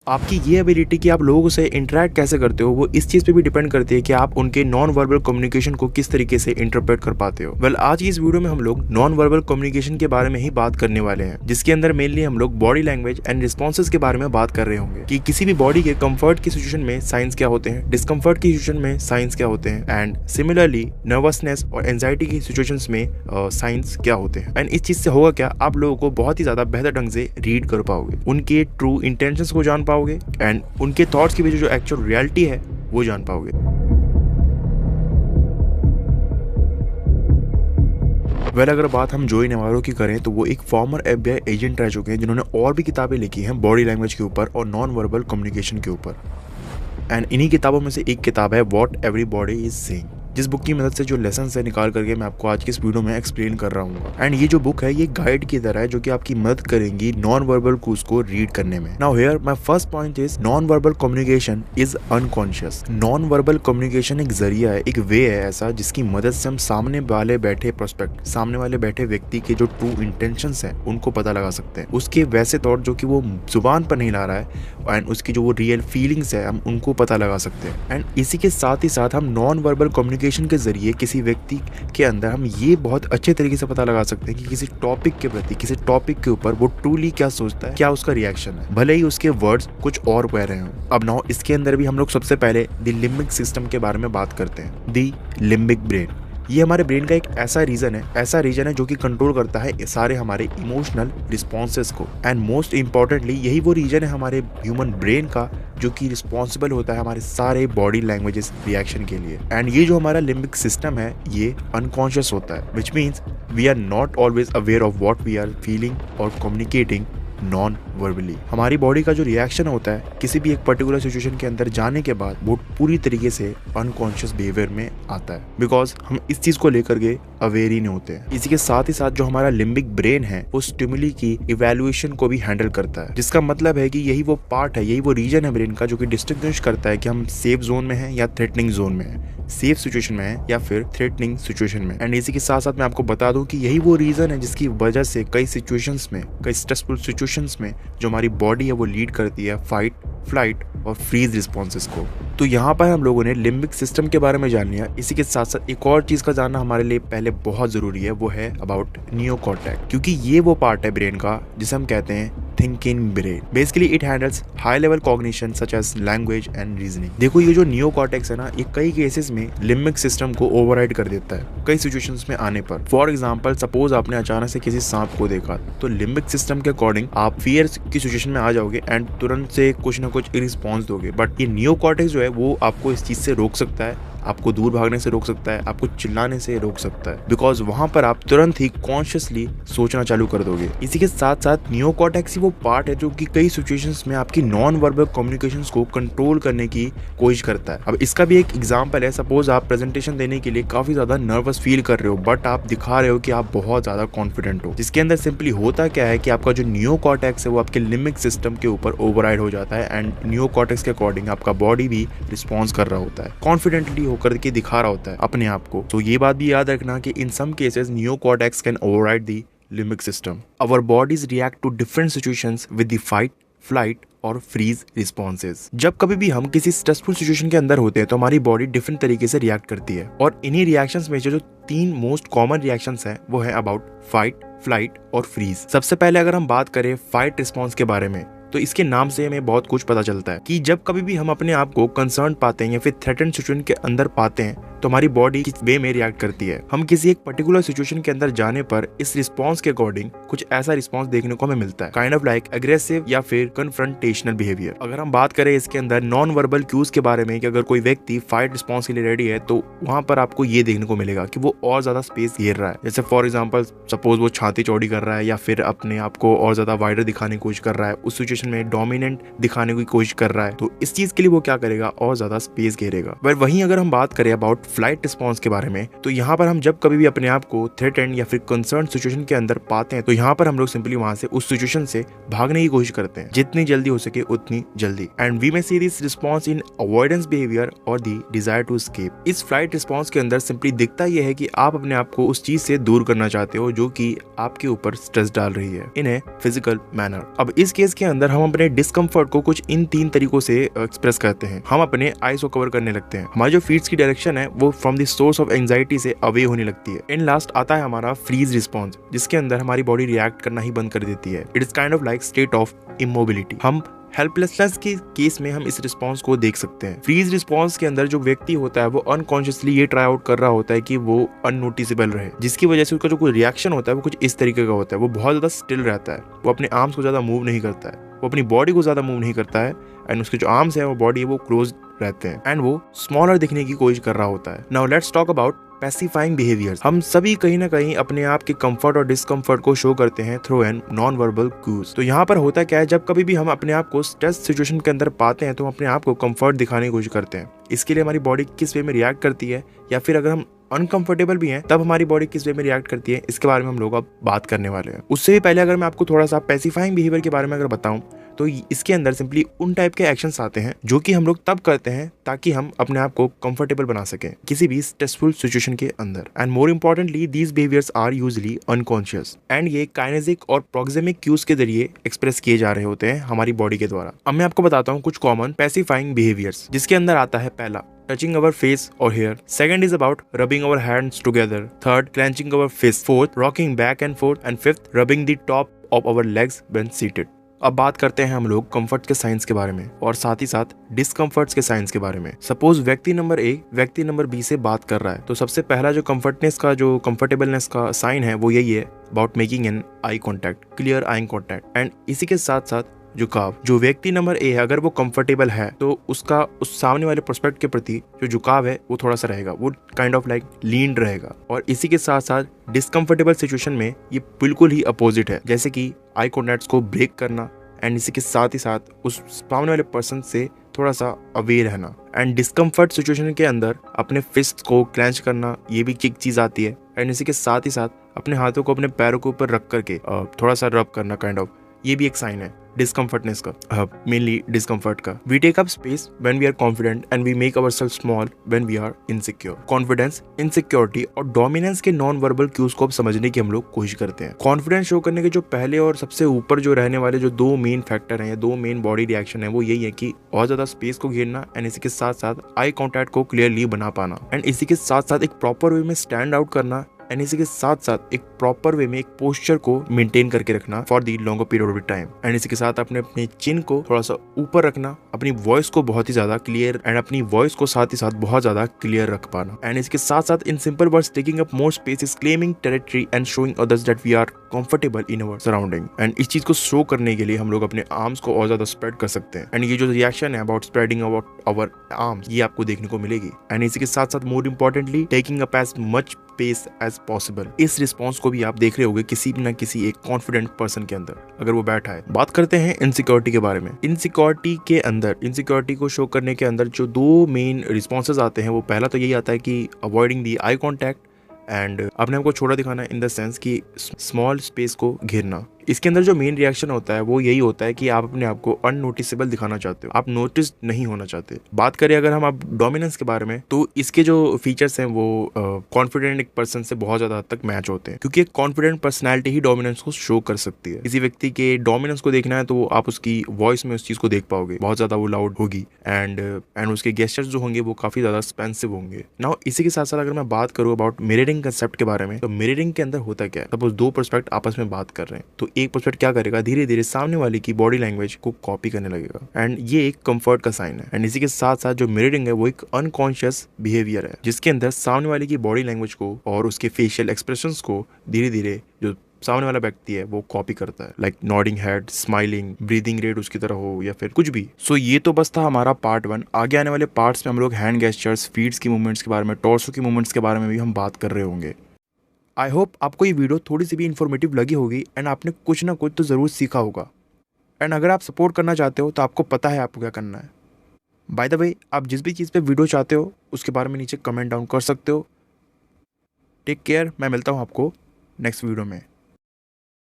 आपकी ये एबिलिटी कि आप लोगों से इंटरेक्ट कैसे करते हो वो इस चीज पे भी डिपेंड करती है कि आप उनके नॉन वर्बल कम्युनिकेशन को किस तरीके से इंटरप्रेट कर पाते हो। वेल, आज इस वीडियो में हम लोग नॉन वर्बल कम्युनिकेशन के बारे में ही बात करने वाले हैं, जिसके अंदर मेनली हम लोग बॉडी लैंग्वेज एंड रिस्पॉन्सेज के बारे में बात कर रहे होंगे कि किसी भी बॉडी के कंफर्ट की सिचुएशन में साइंस क्या होते हैं, डिस्कम्फर्ट की सिचुएशन में साइंस क्या होते हैं, एंड सिमिलरली नर्वसनेस और एंजाइटी की सिचुएशंस में साइंस क्या होते हैं। एंड इस चीज से होगा क्या, आप लोगों को बहुत ही ज्यादा बेहतर ढंग से रीड कर पाओगे, उनके ट्रू इंटेंशंस को जान पाओगे एंड उनके थॉट्स के पीछे जो एक्चुअल रियलिटी है वो जान पाओगे। वेल, अगर बात हम जोई नेवारो की करें तो वो एक फॉर्मर FBI एजेंट रह चुके हैं जिन्होंने और भी किताबें लिखी हैं बॉडी लैंग्वेज के ऊपर और नॉन वर्बल कम्युनिकेशन के ऊपर। एंड इन्हीं किताबों में से एक किताब है व्हाट एवरीबॉडी इज सेइंग, जिस बुक की मदद से जो लेसन है निकाल करके मैं आपको आज की इस वीडियो में एक्सप्लेन कर रहा हूँ। एंड ये जो बुक है ये गाइड की तरह है जो कि आपकी मदद करेंगी नॉन वर्बल क्यूज को रीड करने में। Now here my first point is non verbal communication is unconscious. Non verbal communication एक जरिया है, एक वे है ऐसा जिसकी मदद से हम सामने वाले बैठे प्रोस्पेक्ट, सामने वाले बैठे व्यक्ति के जो ट्रू इंटेंशंस हैं उनको पता लगा सकते हैं, उसके वैसे थॉट जो कि वो जुबान पर नहीं ला रहा है एंड उसकी जो वो रियल फीलिंग्स है हम उनको पता लगा सकते हैं। एंड इसी के साथ ही साथ हम नॉन वर्बल कम्युनिकेशन के जरिए किसी व्यक्ति के अंदर हम ये बहुत अच्छे तरीके से पता लगा सकते हैं कि किसी टॉपिक के प्रति, किसी टॉपिक के ऊपर वो ट्रूली क्या सोचता है, क्या उसका रिएक्शन है, भले ही उसके वर्ड्स कुछ और कह रहे हो। अब नाउ इसके अंदर भी हम लोग सबसे पहले द लिम्बिक सिस्टम के बारे में बात करते हैं। द लिम्बिक ब्रेन, ये हमारे ब्रेन का एक ऐसा रीजन है जो कि कंट्रोल करता है सारे हमारे इमोशनल रिस्पॉन्सेस को। एंड मोस्ट इंपॉर्टेंटली यही वो रीजन है हमारे ह्यूमन ब्रेन का जो कि रिस्पॉन्सिबल होता है हमारे सारे बॉडी लैंग्वेजेस रिएक्शन के लिए। एंड ये जो हमारा लिम्बिक सिस्टम है ये अनकॉन्शियस होता है, which means we are not always aware of what we are feeling और कम्युनिकेटिंग नॉन वर्बली। हमारी बॉडी का जो रिएक्शन होता है किसी भी एक पर्टिकुलर सिचुएशन के अंदर जाने के बाद वो पूरी तरीके से अनकॉन्शियस बिहेवियर में आता है, बिकॉज हम इस चीज को लेकर के अवेयर ही नहीं होते हैं। इसी के साथ ही साथ जो हमारा लिम्बिक ब्रेन है वो स्टिमुली की इवैल्यूएशन को भी हैंडल करता है, जिसका मतलब है कि यही वो पार्ट है, यही वो रीजन है ब्रेन का जो कि डिस्टिंग्विश करता है कि हम सेफ जोन में हैं या थ्रेटनिंग जोन में हैं, सेफ सिचुएशन में है या फिर थ्रेटनिंग सिचुएशन में। एंड इसी के साथ साथ मैं आपको बता दूं कि यही वो रीजन है जिसकी वजह से कई सिचुएशंस में, कई स्ट्रेसफुल सिचुएशंस में जो हमारी बॉडी है वो लीड करती है फाइट, फ्लाइट और फ्रीज रिस्पॉन्सेस को। तो यहाँ पर हम लोगों ने लिम्बिक सिस्टम के बारे में जान लिया। इसी के साथ साथ एक और चीज का जानना हमारे लिए पहले बहुत जरूरी है, वो है अबाउट नियोकॉर्टेक्स, क्योंकि ये वो पार्ट है ब्रेन का जिसे हम कहते हैं thinking brain. Basically it handles high level cognition such as language and reasoning. देखो ये जो नियोकॉर्टेक्स है ना, ये कई केसेस में लिम्बिक सिस्टम को ओवरराइड कर देता है कई सिचुएशंस में आने पर। फॉर एग्जांपल, सपोज आपने अचानक से किसी सांप को देखा तो लिम्बिक सिस्टम के अकॉर्डिंग आप फियर की सिचुएशन में आ जाओगे एंड तुरंत से कुछ ना कुछ रिस्पॉन्स दोगे। बट ये नियोकॉर्टेक्स जो है वो आपको इस चीज से रोक सकता है, आपको दूर भागने से रोक सकता है, आपको चिल्लाने से रोक सकता है, बिकॉज वहां पर आप तुरंत ही कॉन्शियसली सोचना चालू कर दोगे। इसी के साथ साथ नियोकॉर्टेक्स ही वो पार्ट है जो कि कई सिचुएशंस में आपकी नॉन वर्बल कम्युनिकेशंस को कंट्रोल करने की कोशिश करता है। अब इसका भी एक एग्जांपल है, सपोज आप प्रेजेंटेशन देने के लिए काफी ज्यादा नर्वस फील कर रहे हो बट आप दिखा रहे हो कि आप बहुत ज्यादा कॉन्फिडेंट हो, जिसके अंदर सिंपली होता क्या है कि आपका जो नियोकॉर्टेक्स है वो आपके लिम्बिक सिस्टम के ऊपर ओवरराइड हो जाता है एंड नियोकॉर्टेक्स के अकॉर्डिंग आपका बॉडी भी रिस्पॉन्स कर रहा होता है, कॉन्फिडेंटली होकर के दिखा रहा होता है अपने आप को। तो ये बात भी याद रखना कि in some cases neocortex can override the limbic system. Our bodies react to different situations with the fight, flight और फ्रीज रिस्पॉन्सेज। जब कभी भी हम किसी स्ट्रेसफुल सिचुएशन के अंदर होते हैं तो हमारी बॉडी डिफरेंट तरीके से रिएक्ट करती है और इन्हीं रिएक्शंस में जो तीन मोस्ट कॉमन रिएक्शंस हैं वो है अबाउट फाइट, फ्लाइट और फ्रीज। सबसे पहले अगर हम बात करें फाइट रिस्पॉन्स के बारे में तो इसके नाम से हमें बहुत कुछ पता चलता है कि जब कभी भी हम अपने आप को कंसर्न पाते हैं या फिर थ्रेटन सिचुएशन के अंदर पाते हैं तो हमारी बॉडी किस वे में रिएक्ट करती है। हम किसी एक पर्टिकुलर सिचुएशन के अंदर जाने पर इस रिस्पॉन्स के अकॉर्डिंग कुछ ऐसा रिस्पॉन्स देखने को हमें मिलता है, काइंड ऑफ लाइक एग्रेसिव या फिर कन्फ्रंटेशनल बिहेवियर। अगर हम बात करें इसके अंदर नॉन वर्बल क्यूज के बारे में कि अगर कोई व्यक्ति फाइट रिस्पॉन्स के लिए रेडी है तो वहां पर आपको ये देखने को मिलेगा कि वो और ज्यादा स्पेस घेर रहा है। जैसे फॉर एग्जाम्पल सपोज वो छाती चौड़ी कर रहा है या फिर अपने आप को और ज्यादा वाइडर दिखाने की कोशिश कर रहा है, उस सिचुएशन में डोमिनेंट दिखाने की कोशिश कर रहा है, तो इस चीज के लिए वो क्या करेगा, और ज्यादा स्पेस घेरेगा। पर वहीं अगर हम बात करें अबाउट फ्लाइट रिस्पॉन्स के बारे में तो यहाँ पर हम जब कभी भी अपने आप को थ्रेटेंड या फिर कंसर्न सिचुएशन के अंदर पाते हैं तो यहाँ पर हम लोग सिंपली वहां से उस सिचुएशन से भागने की कोशिश करते हैं जितनी जल्दी हो सके उतनी जल्दी। And we may see this response in avoidance behaviour और दी डिजायर टू एस्केप। इस फ्लाइट रिस्पॉन्स के अंदर सिंपली दिखता यह है कि आप अपने आप को उस चीज से दूर करना चाहते हो जो कि आपके ऊपर स्ट्रेस डाल रही है इन ए फिजिकल मैनर। अब इस केस के अंदर अंदर हम अपने डिस्कम्फर्ट को कुछ इन 3 तरीकों से एक्सप्रेस करते हैं। हम अपने आईज को कवर करने लगते हैं, हमारी जो फीट्स की डायरेक्शन है वो from the source of anxiety से अवे होने लगती है। इन लास्ट आता है हमारा फ्रीज रिस्पॉन्स, जिसके अंदर हमारी बॉडी रिएक्ट करना ही बंद कर देती है। It is kind of like state of immobility. हम हेल्पलेसनेस के केस में हम इस रिस्पॉन्स को देख सकते हैं। फ्रीज रिस्पॉन्स के अंदर जो व्यक्ति होता है वो अनकॉन्शियसली ये ट्राई आउट कर रहा होता है कि वो अननोटिसेबल रहे, जिसकी वजह से उसका जो कोई रिएक्शन होता है वो कुछ इस तरीके का होता है। वो बहुत ज्यादा स्टिल रहता है, वो अपने आर्म्स को ज्यादा मूव नहीं करता है, वो अपनी बॉडी को ज्यादा मूव नहीं करता है, एंड उसके जो आर्म्स है वो बॉडी है वो क्लोज रहते हैं, एंड वो स्मॉलर दिखने की कोशिश कर रहा होता है। Now let's talk about pacifying behaviours. हम सभी कहीं ना कहीं अपने आप के कंफर्ट और डिस्कंफर्ट को शो करते हैं through an non verbal cues. तो यहाँ पर होता क्या है, जब कभी भी हम अपने आप को स्ट्रेस सिचुएशन के अंदर पाते हैं तो हम अपने आप को कंफर्ट दिखाने की कोशिश करते हैं। इसके लिए हमारी बॉडी किस वे में रिएक्ट करती है, या फिर अगर हम अनकंफर्टेबल भी हैं तब हमारी बॉडी किस वे में रिएक्ट करती है, इसके बारे में हम लोग अब बात करने वाले हैं। उससे भी पहले अगर मैं आपको थोड़ा सा पैसिफाइंग बिहेवियर के बारे में अगर बताऊं तो इसके अंदर सिंपली उन टाइप के एक्शंस आते हैं जो कि हम लोग तब करते हैं ताकि हम अपने आप को कंफर्टेबल बना सकें किसी भी स्ट्रेसफुल सिचुएशन के अंदर। And more importantly these behaviours are usually unconscious, and ये काइनेसिक और प्रोक्सेमिक क्यूज के जरिए एक्सप्रेस किए जा रहे होते हैं हमारी बॉडी के द्वारा। अब मैं आपको बताता हूँ कुछ कॉमन पैसिफाइंग बिहेवियर्स, जिसके अंदर आता है पहला touching our face or hair. Second is about rubbing our hands together. Third, clenching our fist. Fourth, rocking back and forth. And fifth, rubbing the top of our legs when seated. अब बात करते हैं हम लोग comfort के science के बारे में और साथ ही साथ डिस्कम्फर्ट्स के साइंस के बारे में। सपोज व्यक्ति नंबर ए व्यक्ति नंबर बी से बात कर रहा है, तो सबसे पहला जो कंफर्टनेस का जो कंफर्टेबलनेस का साइन है वो यही है about making an eye contact, clear eye contact. And इसी के साथ साथ झुकाव। जो व्यक्ति नंबर ए है अगर वो कंफर्टेबल है तो उसका उस सामने वाले प्रोस्पेक्ट के प्रति जो झुकाव है वो थोड़ा सा रहेगा, वो काइंड ऑफ लाइक लीन्ड रहेगा। और इसी के साथ साथ डिस्कम्फर्टेबल सिचुएशन में ये बिल्कुल ही अपोजिट है, जैसे कि आई कॉन्टैक्ट को ब्रेक करना, एंड इसी के साथ ही साथ उस सामने वाले पर्सन से थोड़ा सा अवेयर रहना। एंड डिस्कम्फर्ट सिचुएशन के अंदर अपने फिस्ट को क्लेंच करना ये भी एक चीज आती है, एंड इसी के साथ ही साथ अपने हाथों को अपने पैरों के ऊपर रख करके थोड़ा सा रब करना काइंड ऑफ, ये भी एक साइन है डिस्कम्फर्टनेस का, मेनली डिस्कम्फर्ट का। We take up space when we are confident and we make ourself small when we are insecure. Confidence, insecurity और डोमिनेंस के नॉन वर्बल क्यूज को अब समझने की हम लोग कोशिश करते हैं। कॉन्फिडेंस शो करने के जो पहले और सबसे ऊपर जो रहने वाले जो दो मेन फैक्टर हैं या दो मेन बॉडी रिएक्शन है वो यही है कि और ज्यादा स्पेस को घेरना, एंड इसी के साथ साथ आई कॉन्टैक्ट को क्लियरली बना पाना, एंड इसी के साथ साथ एक प्रॉपर वे में स्टैंड आउट करना, एंड इसी के साथ साथ एक प्रॉपर वे में एक पोस्चर को मेंटेन करके रखना for the longer period of time, and इसी के साथ अपने चिन को थोड़ा सा ऊपर रखना, अपनी वॉइस को बहुत ही ज्यादा क्लियर एंड अपनी वॉइस को साथ ही साथ बहुत ज्यादा क्लियर रख पाना, एंड इसके साथ साथ in simple words taking up more space, claiming territory and showing others that we are comfortable in our surrounding. And इस चीज को शो करने के लिए हम लोग अपने आर्म्स को और ज्यादा स्प्रेड कर सकते हैं, एंड ये जो रिएक्शन है about spreading about our arms ये आपको देखने को मिलेगी। एंड इसी के साथ साथ more importantly taking up as much space as possible. इस रिस्पॉन्स को भी आप देख रहे होंगे किसी न किसी एक कॉन्फिडेंट पर्सन के अंदर अगर वो बैठा है। बात करते हैं इनसिक्योरिटी के बारे में। इनसिक्योरिटी के अंदर, इनसिक्योरिटी को शो करने के अंदर जो दो मेन रिस्पॉन्सेज आते हैं वो पहला तो यही आता है कि avoiding the eye contact and अपने आप को छोटा दिखाना इन द सेंस कि स्मॉल स्पेस को घेरना। इसके अंदर जो मेन रिएक्शन होता है वो यही होता है कि आप अपने आप को अननोटिसेबल दिखाना चाहते हो, आप नोटिस नहीं होना चाहते। बात करें अगर हम आप डोमिनेंस के बारे में, तो इसके जो फीचर्स हैं वो कॉन्फिडेंट एक पर्सन से बहुत ज्यादा हद तक मैच होते हैं, क्योंकि एक कॉन्फिडेंट पर्सनैलिटी ही डोमिनेंस को शो कर सकती है। किसी व्यक्ति के डोमिनेंस को देखना है तो आप उसकी वॉइस में उस चीज को देख पाओगे, बहुत ज्यादा वो लाउड होगी, एंड उसके गेस्चर्स जो होंगे वो काफी ज्यादा एक्सपेंसिव होंगे। नाउ इसी के साथ साथ अगर मैं बात करूँ अबाउट मिररिंग कंसेप्ट के बारे में, तो मिररिंग के अंदर होता क्या है, सपोज दो पर्सपेक्ट आपस में बात कर रहे हैं तो एक पर्सपेक्ट क्या करेगा, धीरे धीरे सामने वाले की बॉडी लैंग्वेज को कॉपी करने लगेगा, एंड ये एक कंफर्ट का साइन है। एंड इसी के साथ साथ जो मिररिंग है वो एक अनकॉन्शियस बिहेवियर है जिसके अंदर सामने वाले की बॉडी लैंग्वेज को और उसके फेशियल एक्सप्रेशंस को धीरे धीरे जो सामने वाला व्यक्ति है वो कॉपी करता है, like nodding head, smiling, breathing rate उसकी तरह हो या फिर कुछ भी। सो ये तो बस था हमारा पार्ट 1। आगे आने वाले पार्ट्स में हम लोग हैंड गेस्चर्स, फीट्स की मूवमेंट्स के बारे में, टॉर्सो की मूवमेंट्स के बारे में भी हम बात कर रहे होंगे। आई होप आपको ये वीडियो थोड़ी सी भी इन्फॉर्मेटिव लगी होगी एंड आपने कुछ ना कुछ तो ज़रूर सीखा होगा। एंड अगर आप सपोर्ट करना चाहते हो तो आपको पता है आपको क्या करना है। बाय द वे, आप जिस भी चीज़ पे वीडियो चाहते हो उसके बारे में नीचे कमेंट डाउन कर सकते हो। टेक केयर, मैं मिलता हूँ आपको नेक्स्ट वीडियो में।